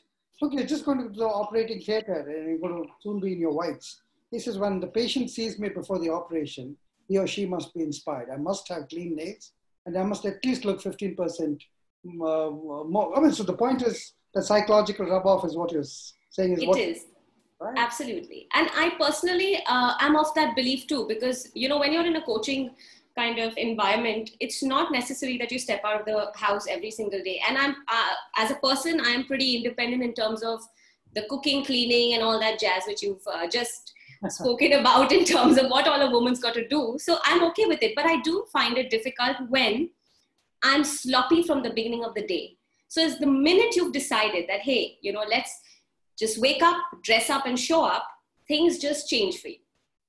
look, you're just going to the operating theater and you're going to soon be in your whites. He says, when the patient sees me before the operation, he or she must be inspired. I must have clean nails and I must at least look 15% more. I mean, so the point is the psychological rub-off is what you're saying. It is. Right? Absolutely. And I personally am of that belief too, because, when you're in a coaching kind of environment, it's not necessary that you step out of the house every single day. And I'm, as a person, I'm pretty independent in terms of the cooking, cleaning, and all that jazz, which you've just spoken about in terms of what all a woman's got to do. So I'm okay with it. But I do find it difficult when I'm sloppy from the beginning of the day. So it's the minute you've decided that, hey, let's just wake up, dress up, and show up, things just change for you.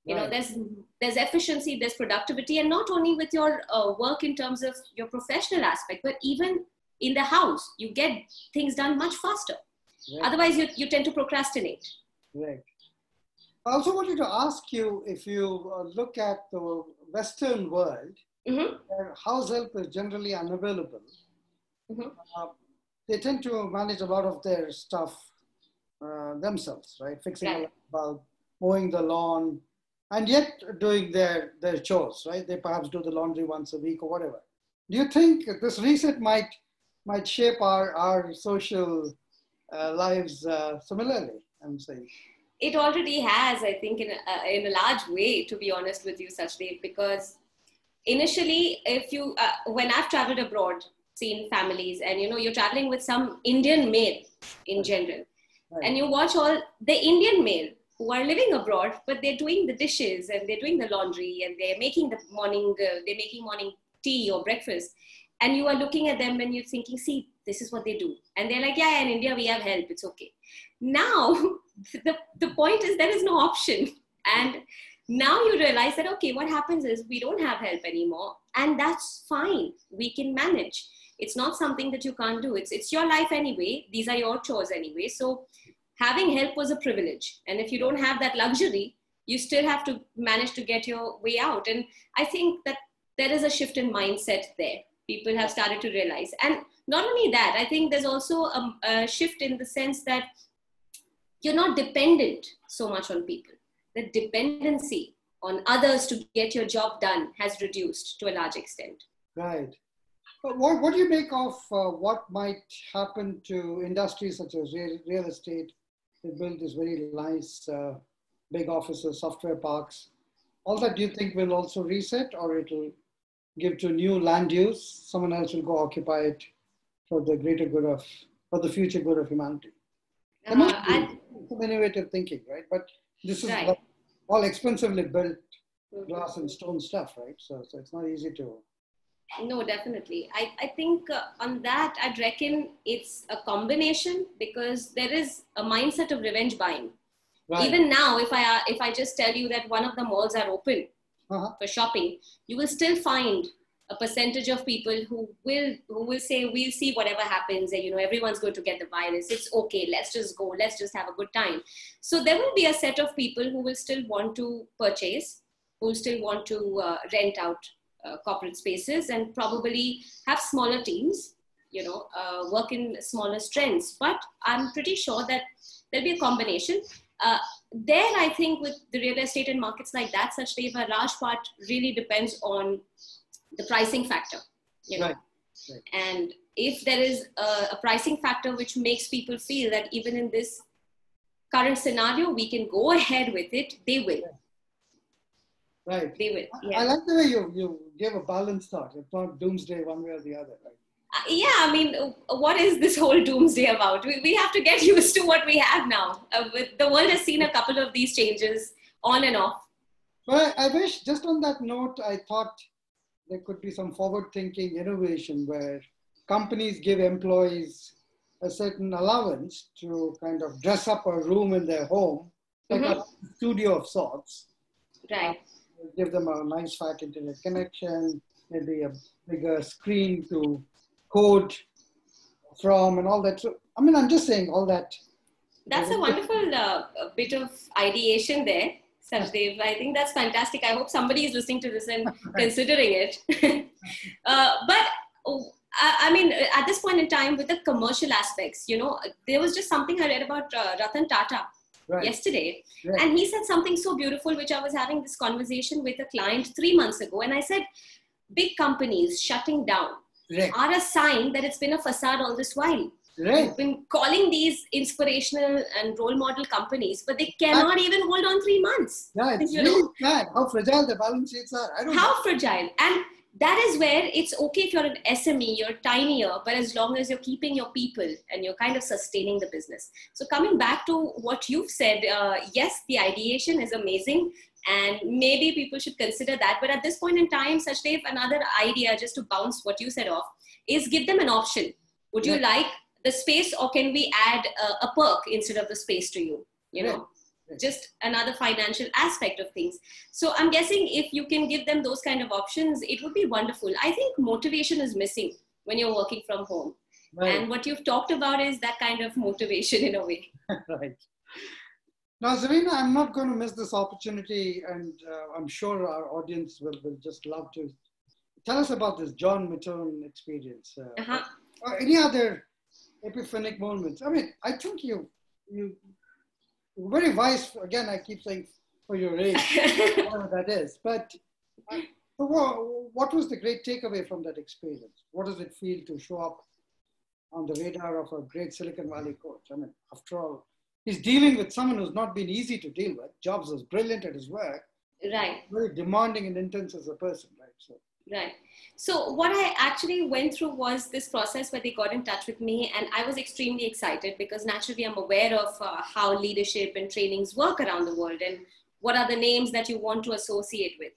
There's efficiency, there's productivity, and not only with your work in terms of your professional aspect, but even in the house, you get things done much faster. Right. Otherwise, you tend to procrastinate. Right. I also wanted to ask you, if you look at the Western world, where house help is generally unavailable, they tend to manage a lot of their stuff themselves, right? Fixing a light bulb, mowing the lawn, and yet doing their chores, right? They perhaps do the laundry once a week or whatever. Do you think this reset might shape our social lives similarly, I'm saying? It already has, I think, in a large way, to be honest with you, Sachdev, because initially, when I've traveled abroad, seen families, and you're traveling with some Indian male in general, and you watch all the Indian male who are living abroad, but they're doing the dishes and they're doing the laundry and they're making morning tea or breakfast. And you are looking at them and you're thinking, see, this is what they do. And they're like, yeah, in India, we have help. It's okay. Now, the point is there is no option. And now you realize that, okay, what happens is we don't have help anymore. And that's fine. We can manage. It's not something that you can't do. It's your life anyway. These are your chores anyway. So having help was a privilege. And if you don't have that luxury, you still have to manage to get your way out. And I think that there is a shift in mindset there. People have started to realize. And not only that, I think there's also a shift in the sense that you're not dependent so much on people. The dependency on others to get your job done has reduced to a large extent. Right. But what do you make of what might happen to industries such as real estate? They build these very nice big offices, software parks. All that, do you think will also reset, or it will give to new land use? Someone else will go occupy it for the greater good of, for the future good of humanity. There must be some innovative thinking, right? But this is all expensively built glass and stone stuff, right? So it's not easy to. No, definitely. I think on that, I'd reckon it's a combination, because there is a mindset of revenge buying. Right. Even now, if I just tell you that one of the malls are open for shopping, you will still find a percentage of people who will say, we'll see whatever happens, and everyone's going to get the virus. It's okay. Let's just go. Let's just have a good time. So there will be a set of people who will still want to purchase, who will still want to rent out corporate spaces, and probably have smaller teams, work in smaller strengths. But I'm pretty sure that there'll be a combination. There, I think with the real estate and markets like that, Sachdev, a large part really depends on the pricing factor, Right. And if there is a pricing factor which makes people feel that even in this current scenario, we can go ahead with it, they will. Right. They will. Yeah. I like the way you give a balanced thought. It's not doomsday one way or the other, right? Yeah, I mean, what is this whole doomsday about? We have to get used to what we have now. The world has seen a couple of these changes on and off. Well, I wish, just on that note, I thought there could be some forward-thinking innovation where companies give employees a certain allowance to kind of dress up a room in their home, like a studio of sorts. Right. Give them a nice fat internet connection, maybe a bigger screen to code from and all that. So, I mean, I'm just saying all that. That's a wonderful bit of ideation there, Sachdev. I think that's fantastic. I hope somebody is listening to this and considering it. But I mean, at this point in time, with the commercial aspects, there was just something I read about Ratan Tata yesterday. Right. And he said something so beautiful, which I was having this conversation with a client 3 months ago. And I said, big companies shutting down are a sign that it's been a facade all this while. Right. You've been calling these inspirational and role model companies, but they cannot even hold on 3 months. Yeah, it's really sad how fragile the balance sheets are. I don't know. How fragile. And that is where it's okay if you're an SME, you're tinier, but as long as you're keeping your people and you're kind of sustaining the business. So coming back to what you've said, yes, the ideation is amazing and maybe people should consider that. But at this point in time, Sachdev, another idea just to bounce what you said off is give them an option. Would you like the space, or can we add a perk instead of the space to you? You know? Just another financial aspect of things. So I'm guessing if you can give them those kind of options, it would be wonderful. I think motivation is missing when you're working from home. Right. And what you've talked about is that kind of motivation in a way. Right. Now, Zarina, I'm not going to miss this opportunity, and I'm sure our audience will just love to. Tell us about this John Mitton experience. Or any other epiphanic moments. I mean, I think you very wise, again, I keep saying for your age, whatever that is. But what was the great takeaway from that experience? What does it feel to show up on the radar of a great Silicon Valley coach? I mean, after all, he's dealing with someone who's not been easy to deal with. Jobs was brilliant at his work. Right. Very demanding and intense as a person, right? Right. So what I actually went through was this process where they got in touch with me, and I was extremely excited because naturally I'm aware of how leadership and trainings work around the world and what are the names that you want to associate with.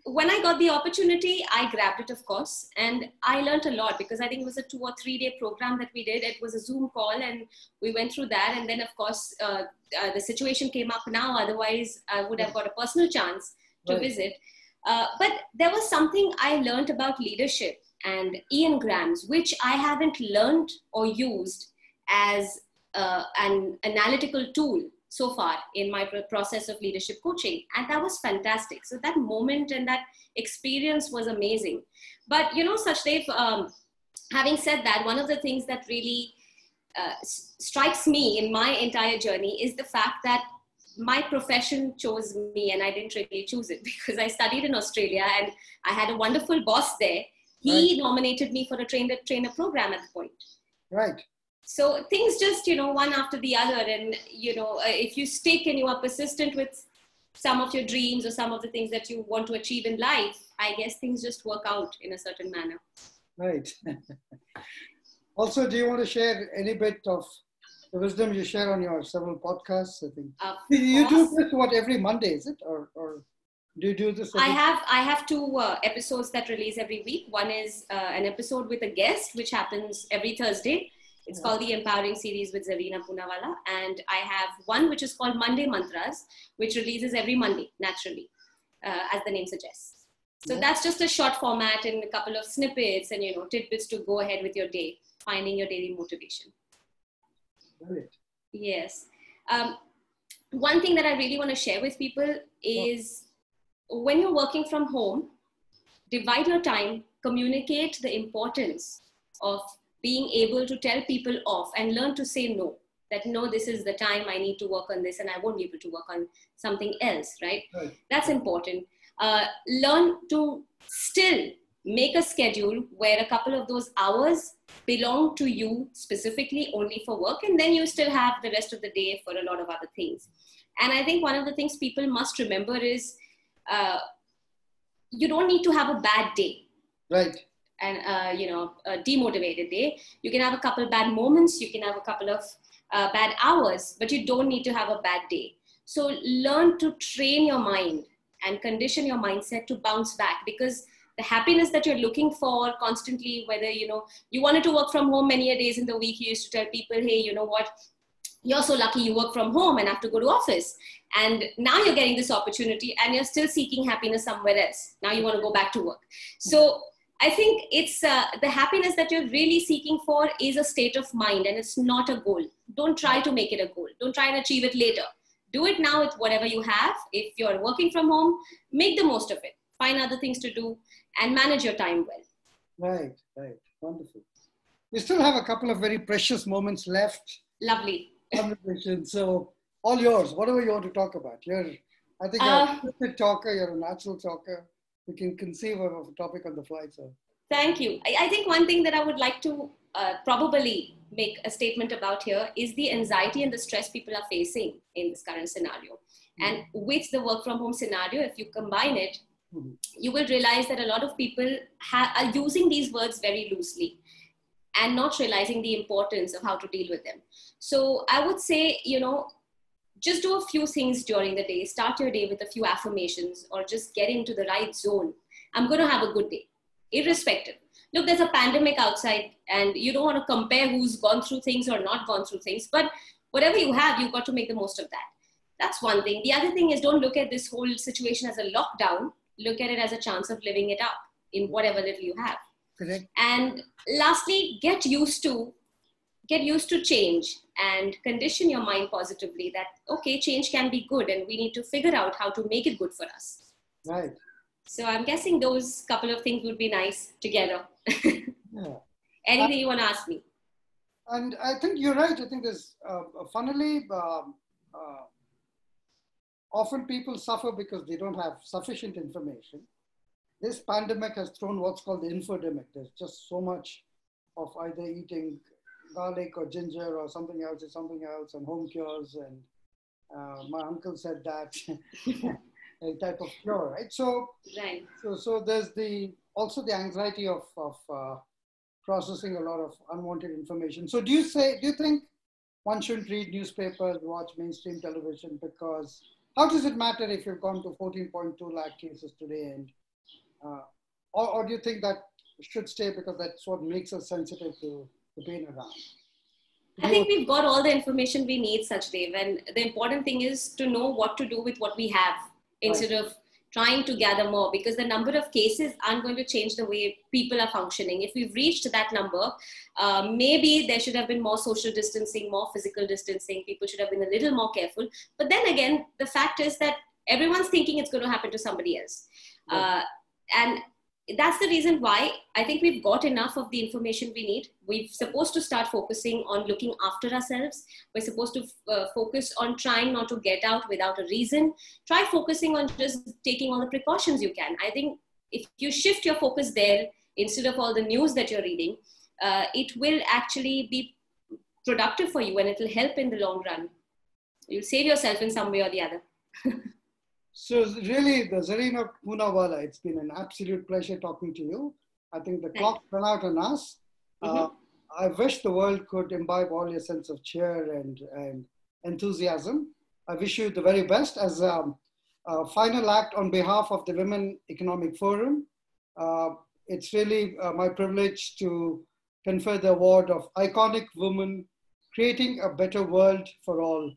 When I got the opportunity, I grabbed it, of course, and I learned a lot because I think it was a 2 or 3 day program that we did. It was a Zoom call and we went through that. And then, of course, the situation came up now. Otherwise, I would have got a personal chance to visit. But there was something I learned about leadership and engrams, which I haven't learned or used as an analytical tool so far in my process of leadership coaching. And that was fantastic. So that moment and that experience was amazing. But, you know, Sachdev, having said that, one of the things that really strikes me in my entire journey is the fact that my profession chose me and I didn't really choose it because I studied in Australia and I had a wonderful boss there. He nominated me for a trainer program at the point. Right. So things just, you know, one after the other. And, you know, if you stick and you are persistent with some of your dreams or some of the things that you want to achieve in life, I guess things just work out in a certain manner. Right. Also, do you want to share any bit of the wisdom you share on your several podcasts? I think you do this every Monday, is it, or do you do this? I have 2 episodes that release every week. One is an episode with a guest, which happens every Thursday. It's called the Empowering Series with Zarina Poonawalla, and I have one which is called Monday Mantras, which releases every Monday naturally, as the name suggests. So that's just a short format and a couple of snippets and, you know, tidbits to go ahead with your day, finding your daily motivation. Right. Yes. One thing that I really want to share with people is when you're working from home, divide your time, communicate the importance of being able to tell people off and learn to say no. That no, this is the time I need to work on this and I won't be able to work on something else, right? That's important. Learn to still make a schedule where a couple of those hours belong to you specifically only for work, and then you still have the rest of the day for a lot of other things. And I think one of the things people must remember is you don't need to have a bad day. Right. And, you know, a demotivated day. You can have a couple bad moments, you can have a couple of bad hours, but you don't need to have a bad day. So learn to train your mind and condition your mindset to bounce back, because the happiness that you're looking for constantly, whether, you know, you wanted to work from home many days in the week, you used to tell people, hey, you know what, you're so lucky you work from home and have to go to office. And now you're getting this opportunity and you're still seeking happiness somewhere else. Now you want to go back to work. So I think it's the happiness that you're really seeking for is a state of mind and it's not a goal. Don't try to make it a goal. Don't try and achieve it later. Do it now with whatever you have. If you're working from home, make the most of it. Find other things to do and manage your time well. Right. Wonderful. We still have a couple of very precious moments left. Lovely. Conversation. So all yours, whatever you want to talk about. I think you're a good talker, you're a natural talker. You can conceive of a topic on the fly. So thank you. I think one thing that I would like to probably make a statement about here is the anxiety and the stress people are facing in this current scenario. And with the work from home scenario, if you combine it, you will realize that a lot of people are using these words very loosely and not realizing the importance of how to deal with them. So I would say, just do a few things during the day. Start your day with a few affirmations or just get into the right zone. I'm going to have a good day, irrespective. Look, there's a pandemic outside and you don't want to compare who's gone through things or not gone through things, but whatever you have, you've got to make the most of that. That's one thing. The other thing is, don't look at this whole situation as a lockdown. Look at it as a chance of living it up in whatever little you have. Correct. And lastly, get used to change and condition your mind positively that, okay, change can be good and we need to figure out how to make it good for us. Right. So I'm guessing those couple of things would be nice together. Yeah. Anything you want to ask me? And I think you're right. I think there's, funnily, often people suffer because they don't have sufficient information. This pandemic has thrown what's called the infodemic. There's just so much of either eating garlic or ginger or something else and home cures. And my uncle said that a type of cure, right? So, right. So there's also the anxiety of processing a lot of unwanted information. So do you think one shouldn't read newspapers, watch mainstream television? Because how does it matter if you've gone to 14.2 lakh cases today, and or do you think that should stay because that's what makes us sensitive to the pain around? I think we've got all the information we need, Sachdev, and the important thing is to know what to do with what we have instead of trying to gather more, because the number of cases aren't going to change the way people are functioning. If we've reached that number, maybe there should have been more social distancing, more physical distancing. People should have been a little more careful. But then again, the fact is that everyone's thinking it's going to happen to somebody else. And that's the reason why I think we've got enough of the information we need. We're supposed to start focusing on looking after ourselves. We're supposed to focus on trying not to get out without a reason. Try focusing on just taking all the precautions you can. I think if you shift your focus there instead of all the news that you're reading, it will actually be productive for you and it will help in the long run. You'll save yourself in some way or the other. So really, the Zarina Poonawalla, it's been an absolute pleasure talking to you. I think the clock ran out on us. I wish the world could imbibe all your sense of cheer and enthusiasm. I wish you the very best. As a final act on behalf of the Women Economic Forum, it's really my privilege to confer the award of Iconic Woman Creating a Better World for All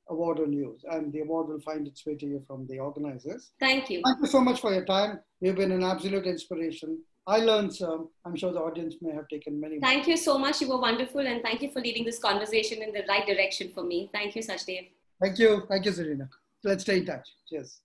award on you, and the award will find its way to you from the organizers. Thank you. Thank you so much for your time. You've been an absolute inspiration. I learned some. I'm sure the audience may have taken many more. Thank you so much. You were wonderful, and thank you for leading this conversation in the right direction for me. Thank you, Sachdev. Thank you. Thank you, Zarina. Let's stay in touch. Cheers.